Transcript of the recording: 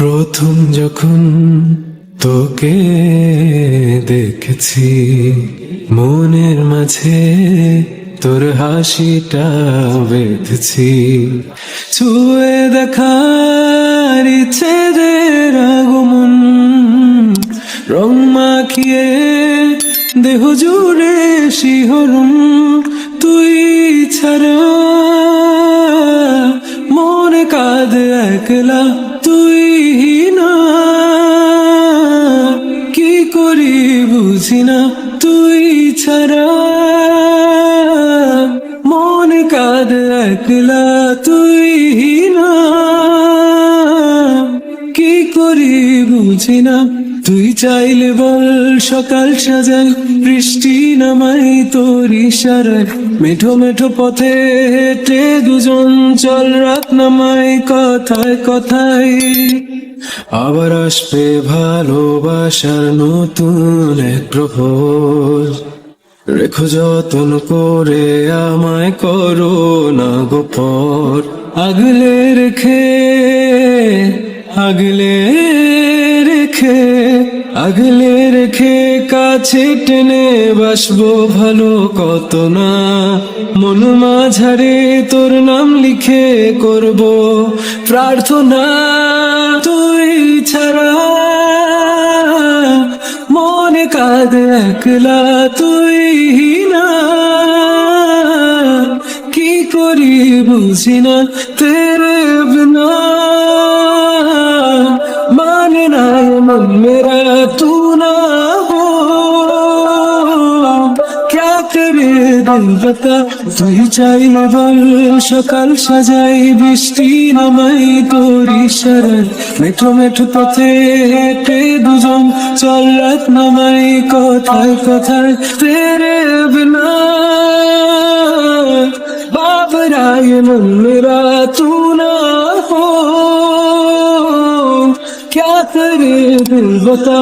প্রথম যখন তোকে দেখেছি, মনের মাঝে তোর হাসিটা বেঁধেছি। ছুঁয়ে দেখার ইচ্ছে যে আগমন, রং মাখিয়ে দেহ জুড়ে শিহরণ। তুই ছাড়া মনে কাঁদে একলা, তুই না কি করি বুঝি না। তুই ছাড়া মনে কাঁদে একলা, তুই না কি করি বুঝি না। তুই চাইলে বল সকাল সাজাই, বৃষ্টি নামাই তোর ইশারায়। মেঠো মেঠো পথে হেঁটে দুজন চল রাত নামাই কথায় কথায়। আবার আসবে ভালোবাসার নতুন এক প্রহর, রেখো যতন করে আমায় করো না গোপর। আগলে রেখে আগলে রেখে আগলে রেখে কাছে টেনে বাসবো ভালো কত না। মন মাঝারে তোর নাম লিখে করব প্রার্থনা। তুই ছাড়া মনে কাঁদে একলা, তুই না কি করি বুঝি না। তেরে বিনা माने ना ये मन मेरा, तू ना हो क्या करे दिल बता। তুই চাইলে বল সকাল সাজাই, বৃষ্টি নামাই তোর ইশারায়। মেঠো মেঠো পথে হেঁটে দুজন চল রাত নামাই কথায় কথায়। তেরে বিনা বাবরা ये मन मेरा, तू ना हो क्या करे दिल बता।